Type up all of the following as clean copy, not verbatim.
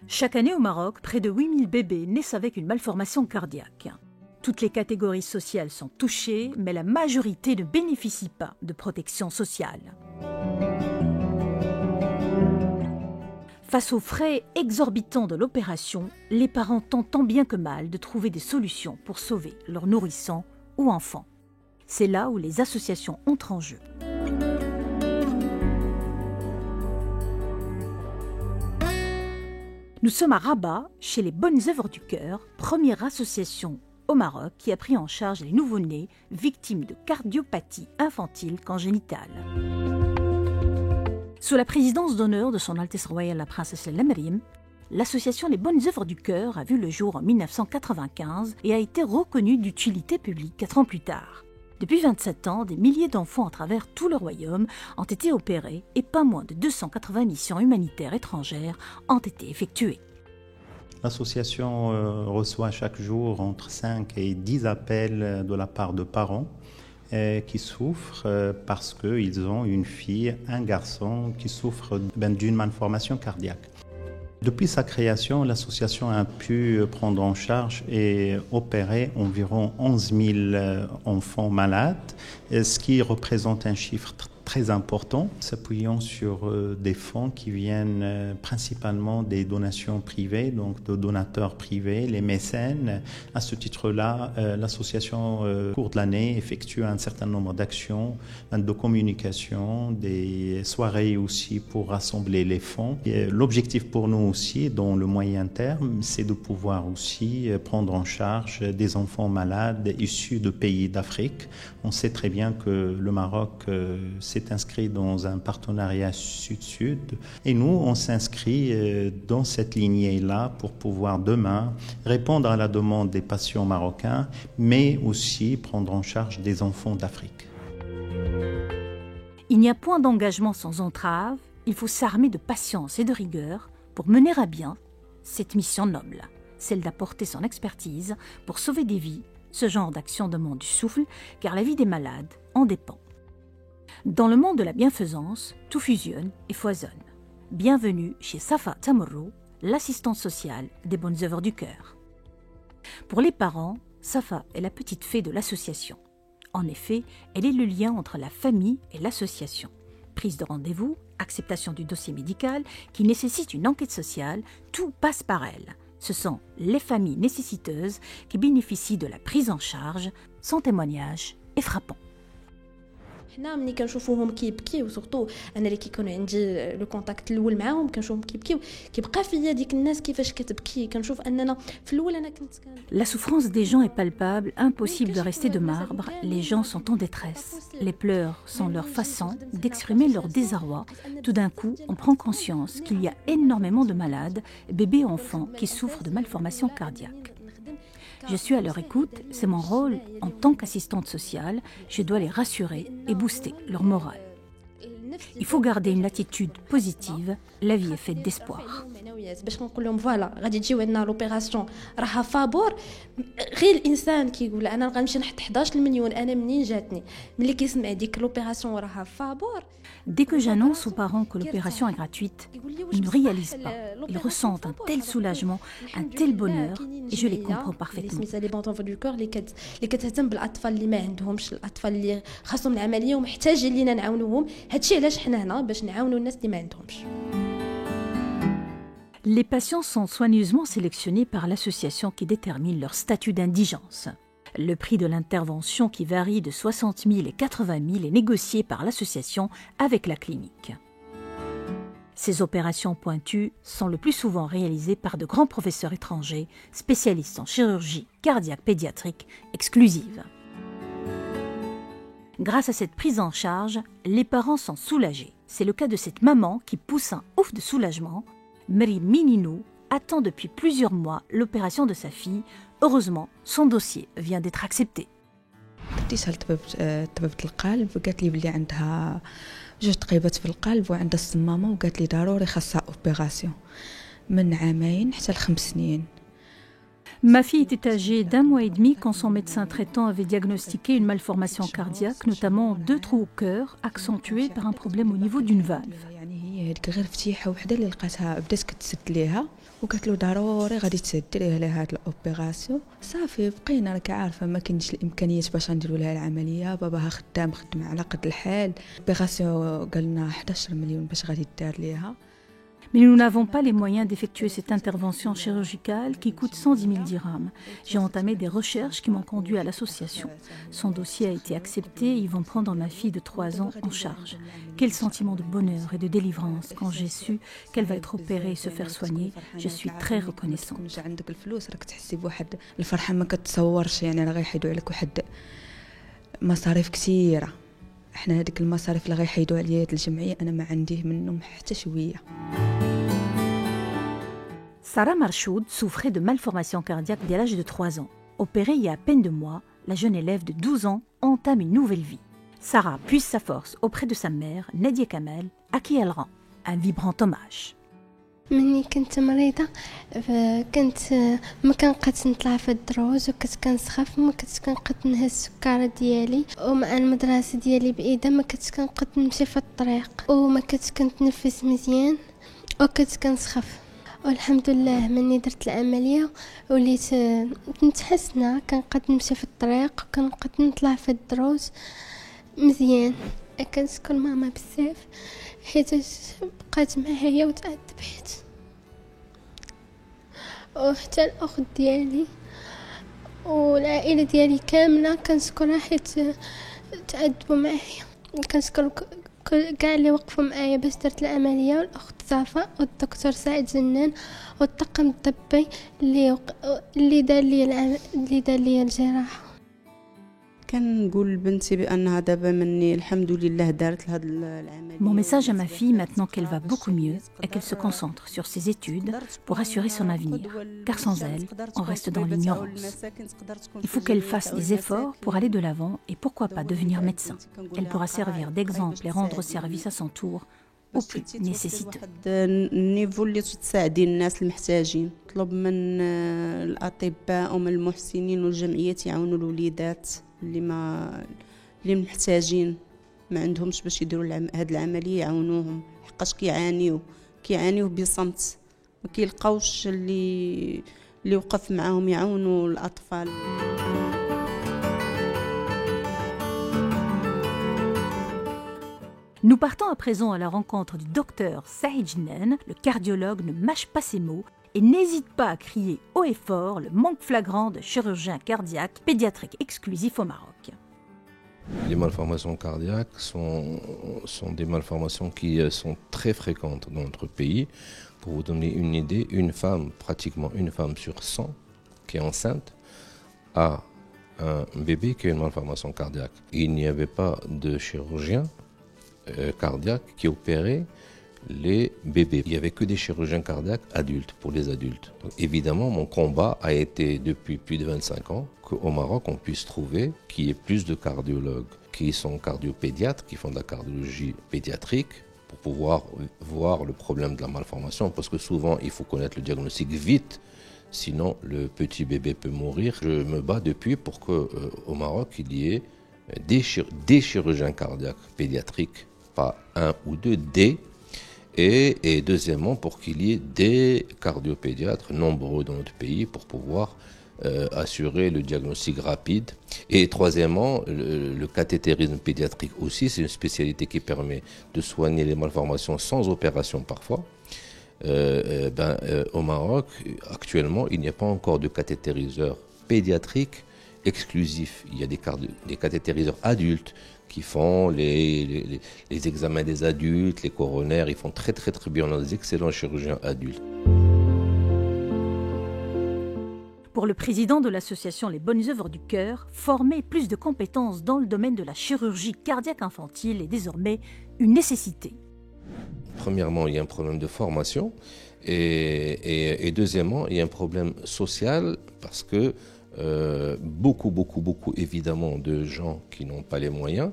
Chaque année au Maroc, près de 8000 bébés naissent avec une malformation cardiaque. Toutes les catégories sociales sont touchées, mais la majorité ne bénéficie pas de protection sociale. Face aux frais exorbitants de l'opération, les parents tentent tant bien que mal de trouver des solutions pour sauver leurs nourrissons ou enfants. C'est là où les associations entrent en jeu. Nous sommes à Rabat, chez les Bonnes Œuvres du Cœur, première association au Maroc qui a pris en charge les nouveau-nés victimes de cardiopathie infantile congénitale. Sous la présidence d'honneur de Son Altesse Royale la Princesse Lamrim, l'association Les Bonnes Œuvres du Cœur a vu le jour en 1995 et a été reconnue d'utilité publique 4 ans plus tard. Depuis 27 ans, des milliers d'enfants à travers tout le royaume ont été opérés et pas moins de 280 missions humanitaires étrangères ont été effectuées. L'association reçoit chaque jour entre 5 et 10 appels de la part de parents qui souffrent parce qu'ils ont une fille, un garçon qui souffre d'une malformation cardiaque. Depuis sa création, l'association a pu prendre en charge et opérer environ 11 000 enfants malades, ce qui représente un chiffre très important, s'appuyant sur des fonds qui viennent principalement des donations privées, donc de donateurs privés, les mécènes. À ce titre-là, l'association, au cours de l'année, effectue un certain nombre d'actions, de communication, des soirées aussi pour rassembler les fonds. Et l'objectif pour nous aussi, dans le moyen terme, c'est de pouvoir aussi prendre en charge des enfants malades issus de pays d'Afrique. On sait très bien que le Maroc s'est inscrit dans un partenariat sud-sud et nous, on s'inscrit dans cette lignée-là pour pouvoir demain répondre à la demande des patients marocains, mais aussi prendre en charge des enfants d'Afrique. Il n'y a point d'engagement sans entrave, il faut s'armer de patience et de rigueur pour mener à bien cette mission noble, celle d'apporter son expertise pour sauver des vies. Ce genre d'action demande du souffle, car la vie des malades en dépend. Dans le monde de la bienfaisance, tout fusionne et foisonne. Bienvenue chez Safa Tamorro, l'assistante sociale des Bonnes Œuvres du Cœur. Pour les parents, Safa est la petite fée de l'association. En effet, elle est le lien entre la famille et l'association. Prise de rendez-vous, acceptation du dossier médical qui nécessite une enquête sociale, tout passe par elle. Ce sont les familles nécessiteuses qui bénéficient de la prise en charge. Son témoignage est frappant. حنا ملي كنشوفوهم كيبكيو سورتو انا اللي كيكون عندي لو كونتاكت الاول معاهم كنشوفهم كيبكيو كيبقى فيا ديك الناس كيفاش كتبكي كنشوف اننا في الاول انا كنت La souffrance des gens est palpable, impossible de rester de marbre. Les gens sont en détresse. Les pleurs sont leur façon d'exprimer leur désarroi. Tout d'un coup, on prend conscience qu'il y a énormément de malades, bébés et enfants qui souffrent de malformations cardiaques. Je suis à leur écoute, c'est mon rôle en tant qu'assistante sociale, je dois les rassurer et booster leur morale. Il faut garder une attitude positive, la vie est faite d'espoir. باش نقول لهم فوالا غادي تجيو عندنا لوبيراسيون راها فابور غير الانسان كيقول انا غنمشي نحط 11 مليون انا منين جاتني ملي كيسمع ديك لوبيراسيون راها فابور. Dès que j'annonce aux parents que l'opération est gratuite, ils ne réalisent pas. Ils ressentent un tel soulagement, un tel bonheur, et je les comprends parfaitement. سميتها لي بونطون دو كور اللي كتهتم بالاطفال اللي ما عندهمش، الاطفال اللي خاصهم العمليه ومحتاجين لينا نعاونوهم. هادشي علاش حنا هنا باش نعاونوا الناس اللي ما عندهمش. Les patients sont soigneusement sélectionnés par l'association qui détermine leur statut d'indigence. Le prix de l'intervention qui varie de 60 000 et 80 000 est négocié par l'association avec la clinique. Ces opérations pointues sont le plus souvent réalisées par de grands professeurs étrangers, spécialistes en chirurgie cardiaque pédiatrique exclusive. Grâce à cette prise en charge, les parents sont soulagés. C'est le cas de cette maman qui pousse un ouf de soulagement. Mary Mininou attend depuis plusieurs mois l'opération de sa fille. Heureusement, son dossier vient d'être accepté. اتصلت بطبيبة القلب وقالت لي بلي عندها 2 تقيبات في القلب وعندها الصمامة وقالت لي ضروري خاصها اوبيراسيون من 2 عام حتى ل5 سنين. Ma fille était âgée d'1 mois et demi quand son médecin traitant avait diagnostiqué une malformation cardiaque, notamment 2 trous au cœur accentués par un problème au niveau d'une valve. يعني هذيك غير فتيحه وحده اللي لقاتها بدات كتسد ليها وقالت له ضروري غادي تديري لها هاد الاوبيراسيون. صافي بقينا راك عارفه ما كاينش الامكانيات باش نديروا لها العمليه، باباها خدام على قد الحال. الاوبيراسيون قالنا 11 مليون باش غادي دار ليها. Mais nous n'avons pas les moyens d'effectuer cette intervention chirurgicale qui coûte 110 000 dirhams. J'ai entamé des recherches qui m'ont conduit à l'association. Son dossier a été accepté et ils vont prendre ma fille de 3 ans en charge. Quel sentiment de bonheur et de délivrance quand j'ai su qu'elle va être opérée et se faire soigner. Je suis très reconnaissante. عندك الفلوس راك تحسي بواحد الفرحه ما كتصورش، يعني راه غيحيدوا عليك واحد مصاريف كثيره. احنا هذيك المصاريف اللي غيحيدوا عليا هاد الجمعيه انا ما عنديه منهم حتى شويه. Sarah Marchoud souffrait de malformation cardiaque dès l'âge de 3 ans. Opérée il y a à peine 2 mois, la jeune élève de 12 ans entame une nouvelle vie. Sarah puise sa force auprès de sa mère, Nadia Kamel, à qui elle rend un vibrant hommage. مني كنت مريضة كنت ما كنقدش نطلع في الدروج وكنت كنسخف، ما كنتش كنقد نهز السكارة ديالي، ومع المدرسة ديالي بعيدة ما كنتش كنقد نمشي في الطريق، وما كنتش كنتنفس مزيان وكنت كنسخف. والحمد لله مني درت العملية وليت متحسنة، كنقد نمشي في الطريق وكنقد نطلع في الدروج مزيان. كنشكر ماما بزاف حيت بقات معايا وتعذبت، وحتى الاخت ديالي والعائله ديالي كامله كنشكرها حيت تعذبوا معايا. كنشكر كاع اللي وقفوا معايا باش درت العمليه، والاخت صافا والدكتور سعيد جنان والطاقم الطبي اللي دار لي الجراحه. كنقول لبنتي بانها دابا مني الحمد لله دارت هاد العمليه. Mon message à ma fille maintenant qu'elle va beaucoup mieux est qu'elle se concentre sur ses études pour assurer son avenir, car sans elle, on reste dans l'ignorance. Il faut qu'elle fasse des efforts pour aller de l'avant et pourquoi pas devenir médecin. Elle pourra servir d'exemple et rendre service à son tour aux plus nécessiteux. النيفو اللي تساعدي الناس المحتاجين، طلب من الاطباء ومن المحسنين والجمعيات يعاونوا الوليدات اللي محتاجين ما عندهمش باش يديروا هاد العمليه، يعاونوهم حقاش كيعانيو بصمت، ما كيلقاوش اللي وقف معاهم يعاونوا الاطفال. Nous partons à présent à la rencontre du docteur Saïd Jnen. Le cardiologue ne mâche pas ses mots et n'hésite pas à crier haut et fort le manque flagrant de chirurgiens cardiaques pédiatriques exclusifs au Maroc. Les malformations cardiaques sont des malformations qui sont très fréquentes dans notre pays. Pour vous donner une idée, pratiquement une femme sur 100 qui est enceinte a un bébé qui a une malformation cardiaque. Il n'y avait pas de chirurgien cardiaque qui opérait les bébés. Il n'y avait que des chirurgiens cardiaques adultes, pour les adultes. Donc, évidemment, mon combat a été depuis plus de 25 ans qu'au Maroc, on puisse trouver qu'il y ait plus de cardiologues qui sont cardiopédiatres, qui font de la cardiologie pédiatrique, pour pouvoir voir le problème de la malformation, parce que souvent, il faut connaître le diagnostic vite, sinon le petit bébé peut mourir. Je me bats depuis pour qu'au Maroc, il y ait des chirurgiens cardiaques pédiatriques, pas un ou deux, et deuxièmement pour qu'il y ait des cardiopédiatres nombreux dans notre pays pour pouvoir assurer le diagnostic rapide. Et troisièmement, le cathétérisme pédiatrique aussi, c'est une spécialité qui permet de soigner les malformations sans opération parfois. Au Maroc, actuellement, il n'y a pas encore de cathétériseur pédiatrique exclusif. Il y a des cathétériseurs adultes qui font les examens des adultes, les coronaires, ils font très très très bien, on a des excellents chirurgiens adultes. Pour le président de l'association Les Bonnes Œuvres du Cœur, former plus de compétences dans le domaine de la chirurgie cardiaque infantile est désormais une nécessité. Premièrement, il y a un problème de formation et deuxièmement, il y a un problème social parce que beaucoup évidemment de gens qui n'ont pas les moyens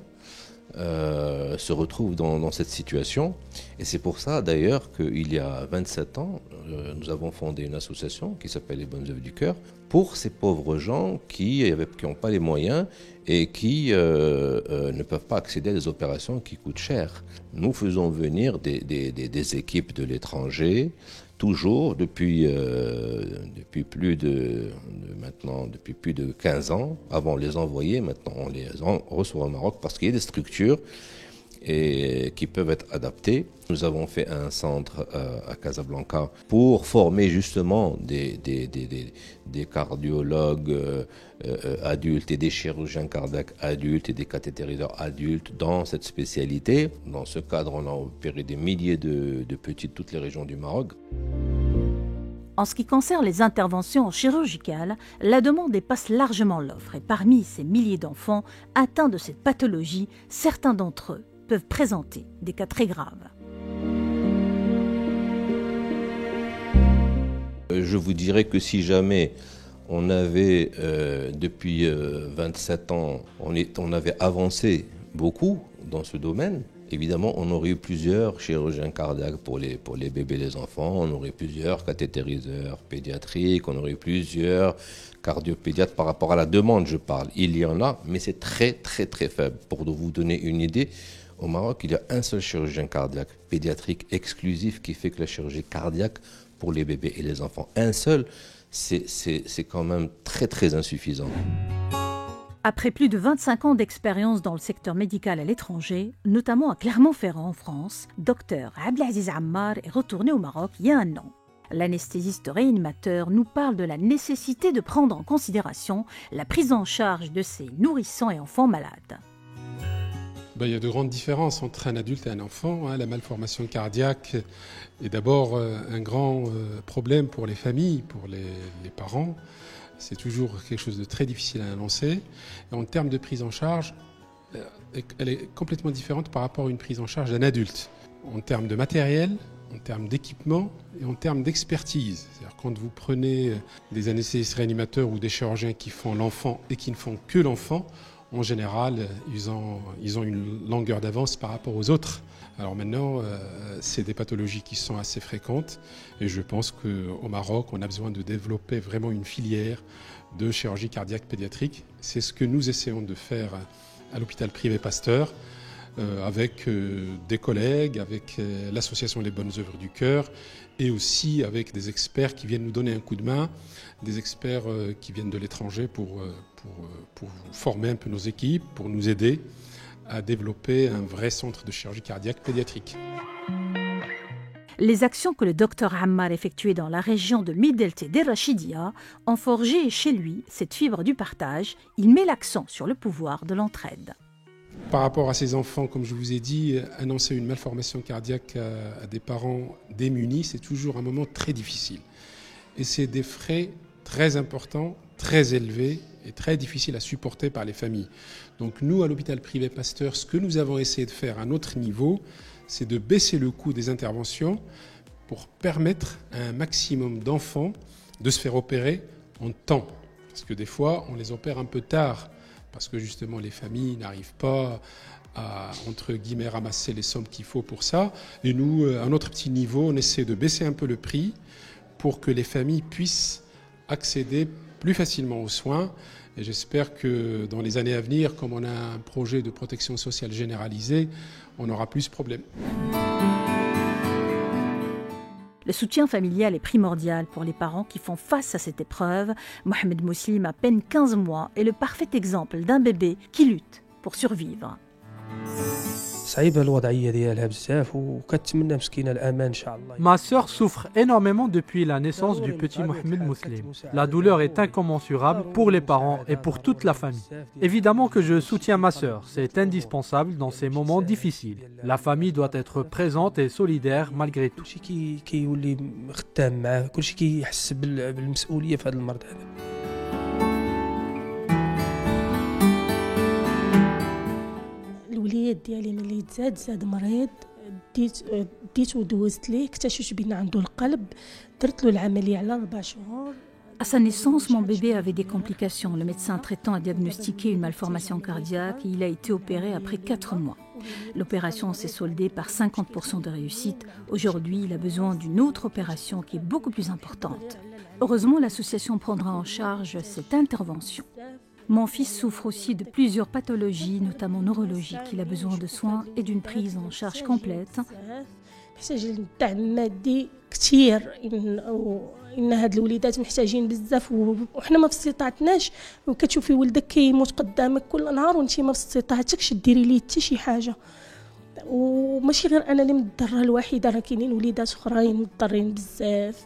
se retrouvent dans cette situation. Et c'est pour ça d'ailleurs qu'il y a 27 ans, nous avons fondé une association qui s'appelle les Bonnes Œuvres du Cœur pour ces pauvres gens qui n'ont pas les moyens et qui ne peuvent pas accéder à des opérations qui coûtent cher. Nous faisons venir des équipes de l'étranger, toujours depuis plus de 15 ans. Avant, on les envoyait, maintenant on les reçoit au Maroc parce qu'il y a des structures qui peuvent être adaptées. Nous avons fait un centre à Casablanca pour former justement des cardiologues adultes et des chirurgiens cardiaques adultes et des cathétériseurs adultes dans cette spécialité. Dans ce cadre, on a opéré des milliers de petits de toutes les régions du Maroc. En ce qui concerne les interventions chirurgicales, la demande dépasse largement l'offre et parmi ces milliers d'enfants atteints de cette pathologie, certains d'entre eux peuvent présenter des cas très graves. Je vous dirais que si jamais on avait, depuis 27 ans, on avait avancé beaucoup dans ce domaine, évidemment, on aurait eu plusieurs chirurgiens cardiaques pour les bébés et les enfants, on aurait plusieurs cathétériseurs pédiatriques, on aurait plusieurs cardiopédiatres par rapport à la demande, je parle. Il y en a, mais c'est très, très, très faible. Pour vous donner une idée, au Maroc, il y a un seul chirurgien cardiaque pédiatrique exclusif qui fait que la chirurgie cardiaque pour les bébés et les enfants. Un seul, c'est quand même très, très insuffisant. Après plus de 25 ans d'expérience dans le secteur médical à l'étranger, notamment à Clermont-Ferrand en France, Dr Abdelaziz Ammar est retourné au Maroc il y a un an. L'anesthésiste réanimateur nous parle de la nécessité de prendre en considération la prise en charge de ces nourrissons et enfants malades. Il y a de grandes différences entre un adulte et un enfant. La malformation cardiaque est d'abord un grand problème pour les familles, pour les parents. C'est toujours quelque chose de très difficile à annoncer. Et en termes de prise en charge, elle est complètement différente par rapport à une prise en charge d'un adulte. En termes de matériel, en termes d'équipement et en termes d'expertise. C'est-à-dire quand vous prenez des anesthésistes réanimateurs ou des chirurgiens qui font l'enfant et qui ne font que l'enfant, en général, ils ont une longueur d'avance par rapport aux autres. Alors maintenant, c'est des pathologies qui sont assez fréquentes et je pense qu'au Maroc, on a besoin de développer vraiment une filière de chirurgie cardiaque pédiatrique. C'est ce que nous essayons de faire à l'hôpital privé Pasteur avec des collègues, avec l'association Les Bonnes Œuvres du Cœur et aussi avec des experts qui viennent nous donner un coup de main, des experts qui viennent de l'étranger pour former un peu nos équipes, pour nous aider à développer un vrai centre de chirurgie cardiaque pédiatrique. Les actions que le docteur Ammar effectuait dans la région de Midelt et d'Erachidia ont forgé chez lui cette fibre du partage. Il met l'accent sur le pouvoir de l'entraide. Par rapport à ces enfants, comme je vous ai dit, annoncer une malformation cardiaque à des parents démunis, c'est toujours un moment très difficile. Et c'est des frais très importants, très élevés et très difficiles à supporter par les familles. Donc nous, à l'hôpital privé Pasteur, ce que nous avons essayé de faire à notre niveau, c'est de baisser le coût des interventions pour permettre à un maximum d'enfants de se faire opérer en temps. Parce que des fois, on les opère un peu tard, parce que justement les familles n'arrivent pas à, entre guillemets, ramasser les sommes qu'il faut pour ça. Et nous, à notre petit niveau, on essaie de baisser un peu le prix pour que les familles puissent accéder plus facilement aux soins. Et j'espère que dans les années à venir, comme on a un projet de protection sociale généralisé, on n'aura plus ce problème. Le soutien familial est primordial pour les parents qui font face à cette épreuve. Mohamed Mouslim, à peine 15 mois, est le parfait exemple d'un bébé qui lutte pour survivre. Ma sœur souffre énormément depuis la naissance du petit Mohamed Mouslim. La douleur est incommensurable pour les parents et pour toute la famille. Évidemment que je soutiens ma sœur, c'est indispensable dans ces moments difficiles. La famille doit être présente et solidaire malgré tout. الوليد ديالي ملي زاد مريض ديت ودوزت ليه اكتشفت بان عنده القلب درت له العمليه على 4 شهور. À sa naissance, mon bébé avait des complications. Le médecin traitant a diagnostiqué une malformation cardiaque et il a été opéré après 4 mois. L'opération s'est soldée par 50% de réussite. Aujourd'hui, il a besoin d'une autre opération qui est beaucoup plus importante. Heureusement, l'association prendra en charge cette intervention. Mon fils souffre aussi de plusieurs pathologies, notamment neurologiques. Il a besoin de soins et d'une prise en charge complète. ان هاد الوليدات محتاجين بزاف وحنا ما في استطاعتناش وكتشوفي ولدك كيموت قدامك كل نهار وانت ما في استطاعتكش ديري ليه حتى شي حاجه وماشي غير انا اللي مضطره الوحيده راه كاينين وليدات اخرين مضطرين بزاف.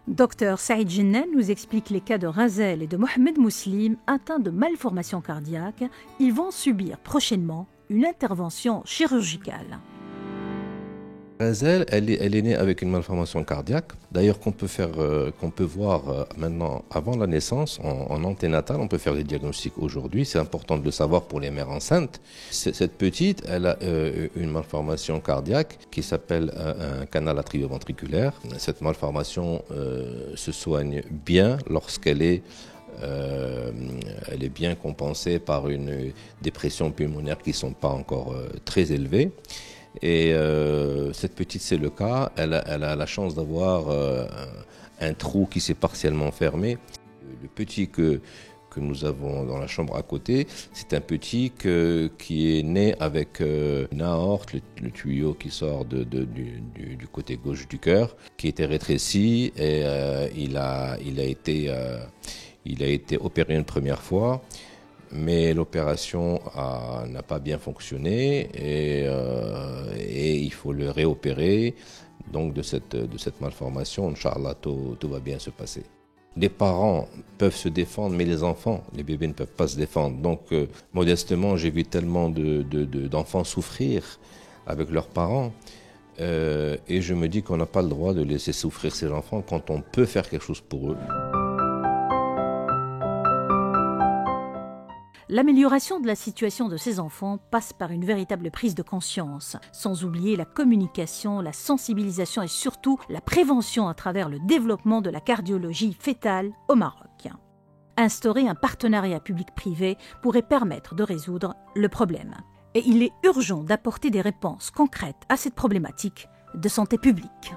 Docteur Saïd Jennen nous explique les cas de Razel et de Mohamed Mouslim atteints de malformations cardiaques. Ils vont subir prochainement une intervention chirurgicale. Razel, elle est née avec une malformation cardiaque, d'ailleurs qu'on peut voir maintenant avant la naissance, en anténatal, on peut faire des diagnostics aujourd'hui, c'est important de le savoir pour les mères enceintes. Cette petite, elle a une malformation cardiaque qui s'appelle un canal atrioventriculaire. Cette malformation se soigne bien lorsqu'elle est bien compensée par des pressions pulmonaires qui ne sont pas encore très élevées. Et cette petite, c'est le cas, elle a la chance d'avoir un trou qui s'est partiellement fermé. Le petit que nous avons dans la chambre à côté, c'est un petit qui est né avec une aorte, le tuyau qui sort du côté gauche du cœur, qui était rétréci et il a été opéré une première fois. Mais l'opération n'a pas bien fonctionné et il faut le réopérer. Donc de cette malformation, Inch'Allah, tout va bien se passer. Les parents peuvent se défendre, mais les enfants, les bébés ne peuvent pas se défendre. Donc modestement, j'ai vu tellement d'enfants souffrir avec leurs parents. Et je me dis qu'on n'a pas le droit de laisser souffrir ces enfants quand on peut faire quelque chose pour eux. L'amélioration de la situation de ces enfants passe par une véritable prise de conscience, sans oublier la communication, la sensibilisation et surtout la prévention à travers le développement de la cardiologie fœtale au Maroc. Instaurer un partenariat public-privé pourrait permettre de résoudre le problème. Et il est urgent d'apporter des réponses concrètes à cette problématique de santé publique.